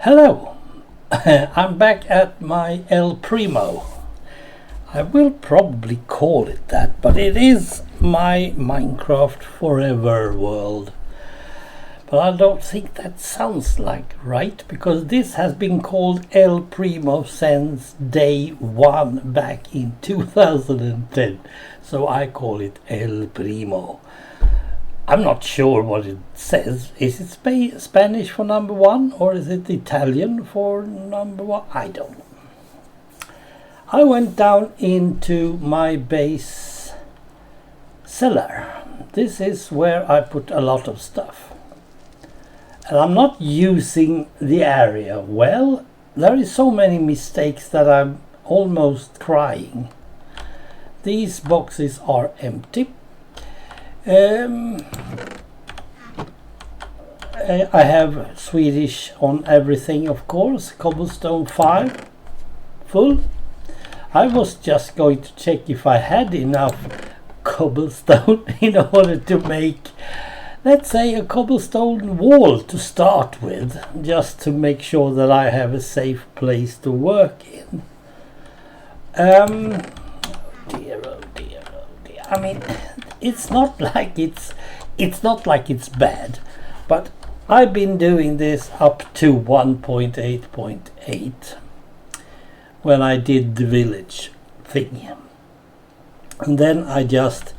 Hello, I'm back at my El Primo. I will probably call it that, but it is my Minecraft Forever world. But I don't think that sounds like right, because this has been called El Primo since day one back in 2010. So I call it El Primo. I'm not sure what it says. Is it Spanish for number one, or is it Italian for number one? I don't know. I went down into my base cellar. This is where I put a lot of stuff. And I'm not using the area well. There is so many mistakes that I'm almost crying. These boxes are empty. I have Swedish on everything, of course. Cobblestone 5 full. I was just going to check if I had enough cobblestone in order to make, let's say, a cobblestone wall to start with, just to make sure that I have a safe place to work in. Dear, oh dear, oh dear. I mean, it's not like it's bad, but I've been doing this up to 1.8.8 when I did the village thing, and then I just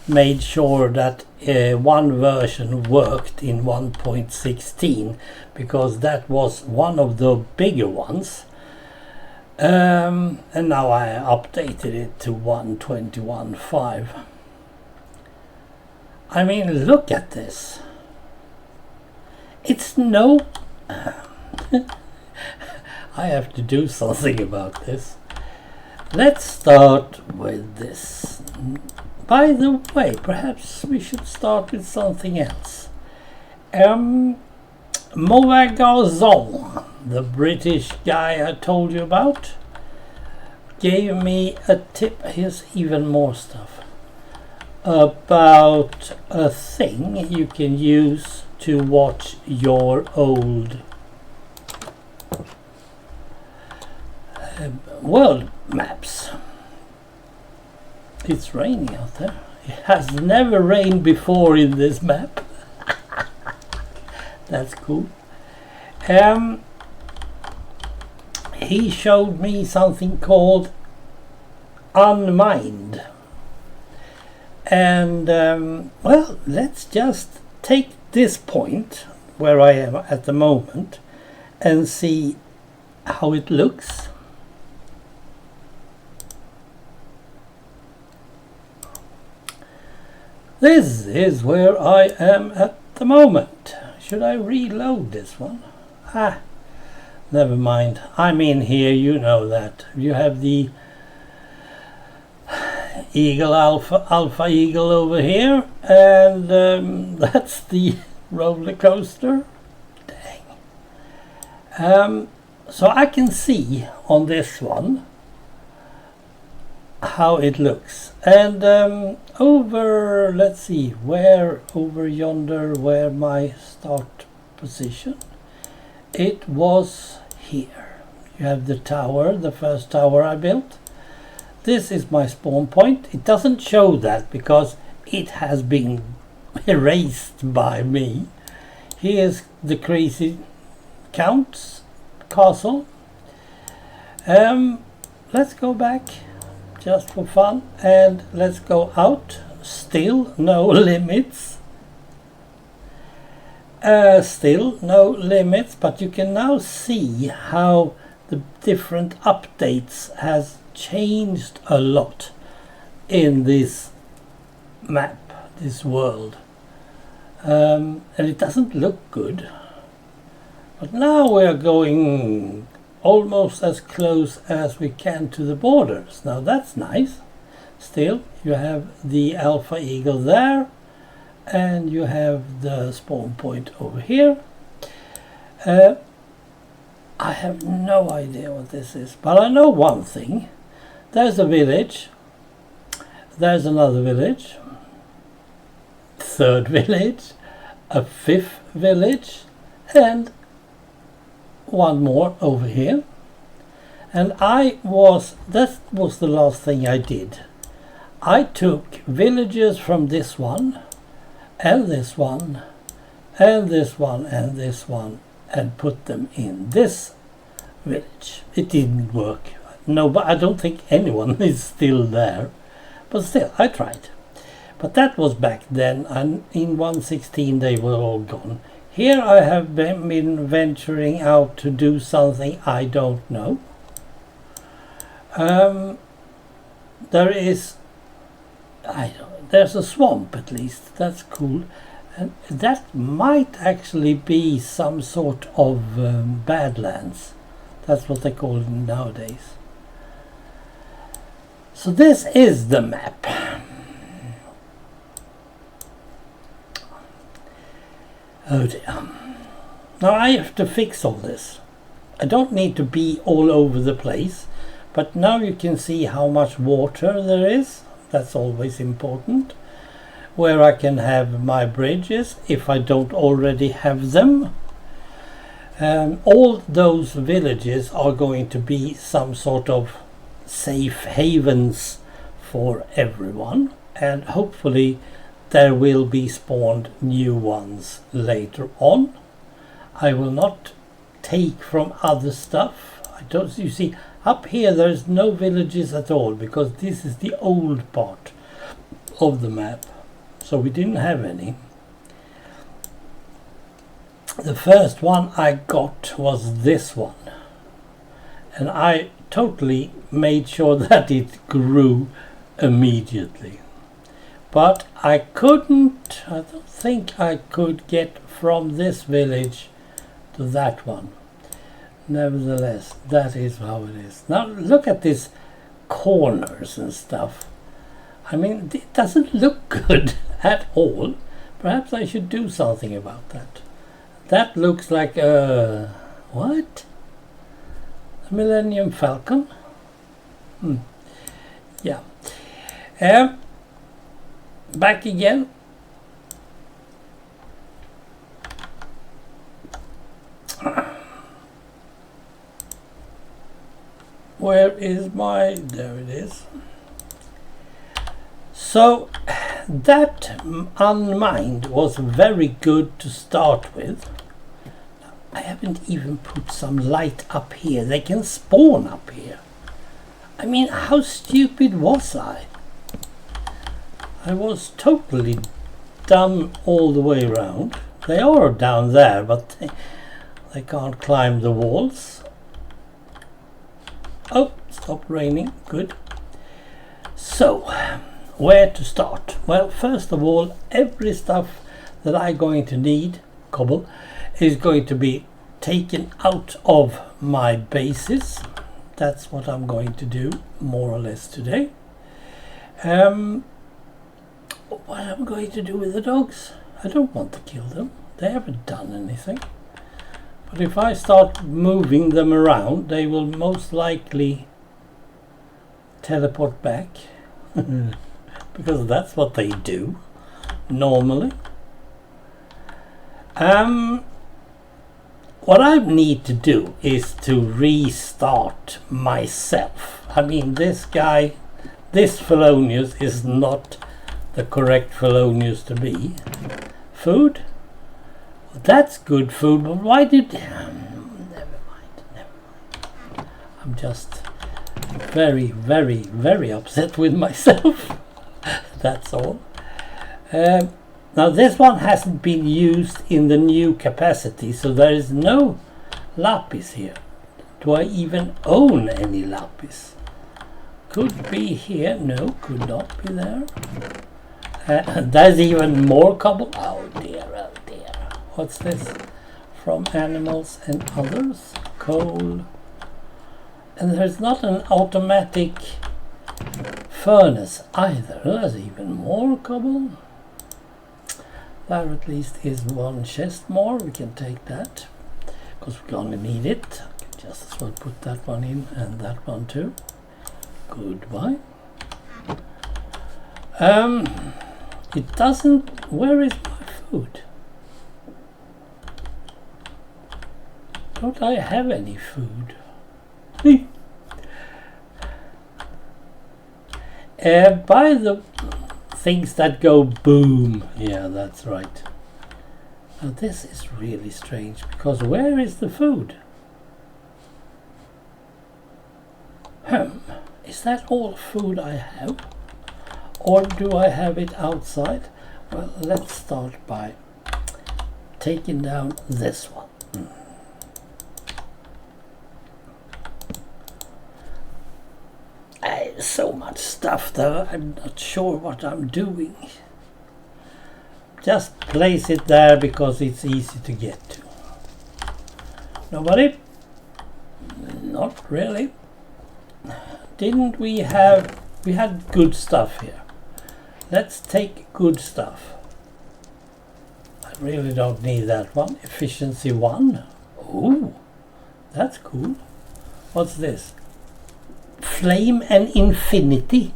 made sure that one version worked in 1.16, because that was one of the bigger ones, and now I updated it to 1.21.5. I mean, look at this. It's no... I have to do something about this. Let's start with this. By the way, perhaps we should start with something else. Mauvais Garcon, the British guy I told you about, gave me a tip. Here's even more stuff about a thing you can use to watch your old world maps. It's raining out there. It has never rained before in this map. That's cool. He showed me something called Unmind. And well, let's just take this point where I am at the moment and see how it looks. This is where I am at the moment. Should I reload this one? Never mind. I'm in here, you know that. You have the Eagle Alpha Eagle over here, and that's the roller coaster. Dang. So I can see on this one how it looks, and over, let's see, where over yonder, where my start position, it was here. You have the tower, the first tower I built. This is my spawn point. It doesn't show that because it has been erased by me. Here's the crazy Count's castle. Let's go back just for fun, and let's go out. Still no limits. Still no limits, but you can now see how the different updates has changed a lot in this map, this world, and it doesn't look good, but now we're going almost as close as we can to the borders. Now that's nice. Still, you have the Alpha Eagle there, and you have the spawn point over here. I have no idea what this is, but I know one thing. There's a village, there's another village, third village, a fifth village, and one more over here. And that was the last thing I did. I took villagers from this one, and this one, and this one, and this one, and put them in this village. It didn't work. No, but I don't think anyone is still there. But still, I tried. But that was back then, and in 1.16 they were all gone. Here I have been venturing out to do something I don't know. There's a swamp at least. That's cool. And that might actually be some sort of badlands. That's what they call it nowadays. So this is the map. Oh dear. Now I have to fix all this. I don't need to be all over the place, but now you can see how much water there is. That's always important. Where I can have my bridges if I don't already have them. All those villages are going to be some sort of safe havens for everyone, and hopefully there will be spawned new ones later on. I will not take from other stuff. You see, up here there's no villages at all because this is the old part of the map, so we didn't have any. The first one I got was this one, and I totally made sure that it grew immediately. But I don't think I could get from this village to that one. Nevertheless, that is how it is. Now look at these corners and stuff. I mean, it doesn't look good at all. Perhaps I should do something about that. That looks like a... what? A Millennium Falcon? Yeah. Back again. Where is my... there it is. So that unmined was very good to start with. I haven't even put some light up here. They can spawn up here. I mean, how stupid was I? I was totally dumb all the way around. They are down there, but they can't climb the walls. Oh, stopped raining. Good. So, where to start? Well, first of all, every stuff that I'm going to need, cobble, is going to be taken out of my bases. That's what I'm going to do, more or less, today. What I'm going to do with the dogs? I don't want to kill them. They haven't done anything. But if I start moving them around, they will most likely teleport back. Because that's what they do, normally. What I need to do is to restart myself. I mean, this guy, this Felonius is not the correct Felonius to be. Food? That's good food, but why did... never mind. I'm just very, very, very upset with myself. That's all. Now this one hasn't been used in the new capacity, so there is no lapis here. Do I even own any lapis? Could be here. No, could not be there. There's even more cobble. Oh dear, oh dear. What's this? From animals and others. Coal. And there's not an automatic furnace either. There's even more cobble. There at least is one chest more. We can take that because we're gonna need it. I can just as well put that one in and that one too. Goodbye. It doesn't... where is my food? Don't I have any food? Buy the things that go boom. Yeah, that's right. Now this is really strange, because where is the food? Is that all food I have? Or do I have it outside? Well, let's start by taking down this one. So much stuff though, I'm not sure what I'm doing. Just place it there because it's easy to get to. Nobody? Not really. Didn't we had good stuff here. Let's take good stuff. I really don't need that one. Efficiency 1. Ooh, that's cool. What's this? Flame and infinity.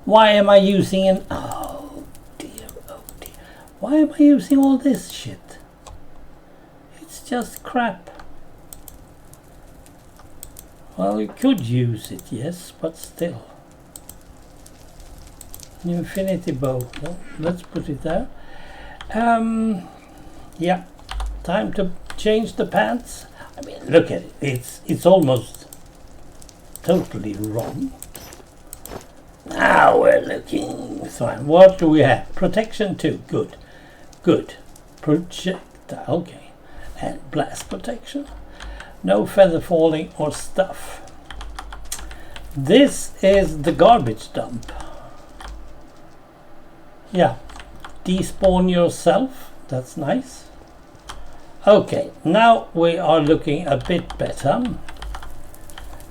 Why am I using an... Oh dear, oh dear. Why am I using all this shit? It's just crap. Well, you could use it, yes, but still. An infinity bow. Well, let's put it there. Yeah, time to change the pants. I mean, look at it. It's almost totally wrong. Now we're looking fine. What do we have? Protection 2. Good. Good. Projectile. Okay. And blast protection. No feather falling or stuff. This is the garbage dump. Yeah. Despawn yourself. That's nice. Okay. Now we are looking a bit better.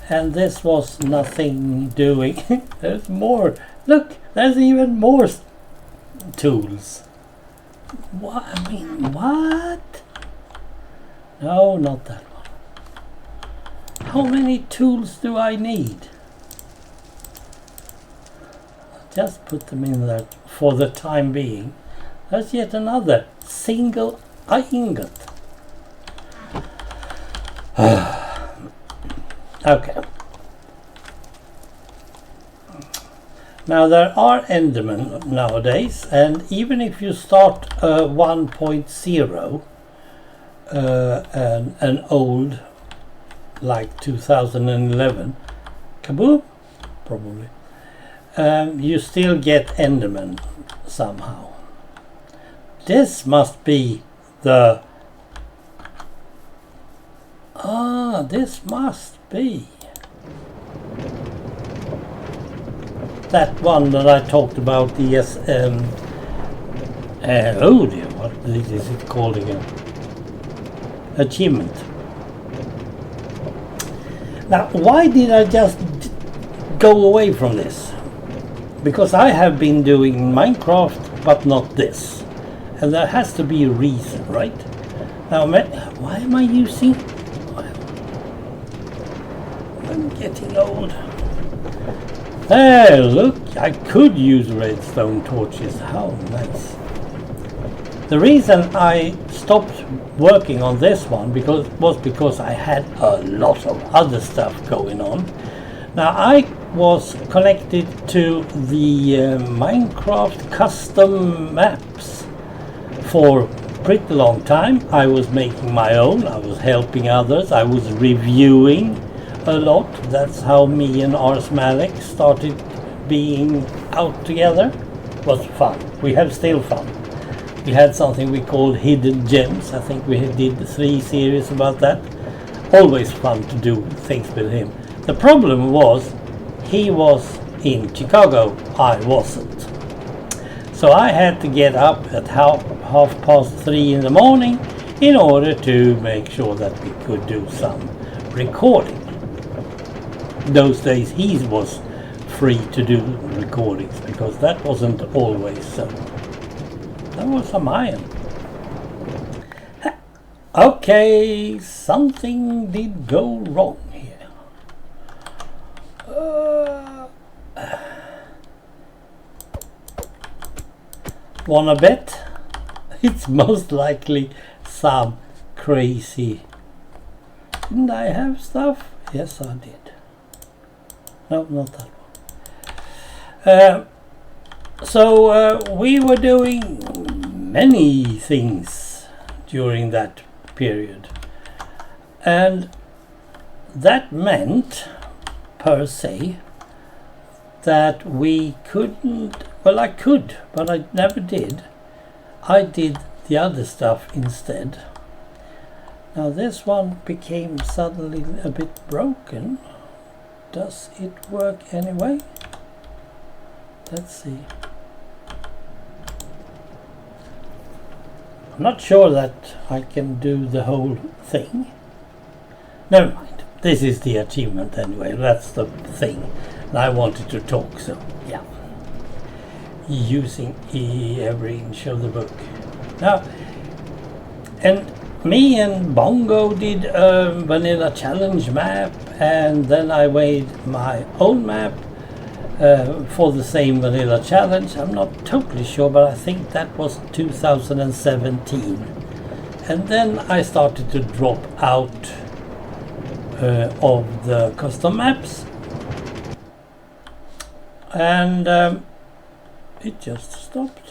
And this was nothing doing. There's more. Look, there's even more tools. What? I mean, what? No, not that one. How many tools do I need? Just put them in there for the time being. There's yet another single ingot. Okay. Now there are Endermen nowadays, and even if you start 1.0, an old like 2011, kaboom, probably, you still get Endermen somehow. This must be the... this must be that one that I talked about, the oh dear, what is it called again? Achievement. Now, why did I just go away from this? Because I have been doing Minecraft, but not this. And there has to be a reason, right? Now, why am I using... I'm getting old. Hey, look, I could use redstone torches. How nice. The reason I stopped working on this one was because I had a lot of other stuff going on. Now, I was connected to the Minecraft custom maps for a pretty long time. I was making my own, I was helping others, I was reviewing a lot. That's how me and Ars Malik started being out together. It was fun. We have still fun. We had something we called Hidden Gems. I think we did 3 series about that. Always fun to do things with him. The problem was he was in Chicago, I wasn't. So I had to get up at 3:30 in the morning in order to make sure that we could do some recording. Those days he was free to do recordings because that wasn't always so. That was some iron. Okay, something did go wrong here. Wanna bet? It's most likely some crazy Didn't I have stuff? Yes, I did. No, not that one. So we were doing many things during that period, and that meant per se that we couldn't, well, I could, but I never did. I did the other stuff instead. Now this one became suddenly a bit broken. Does it work anyway? Let's see. I'm not sure that I can do the whole thing. Never mind. This is the achievement anyway. That's the thing. And I wanted to talk, so yeah. Using every inch of the book. Now, and me and Bongo did a vanilla challenge map, and then I made my own map for the same vanilla challenge. I'm not totally sure, but I think that was 2017. And then I started to drop out of the custom maps, and it just stopped.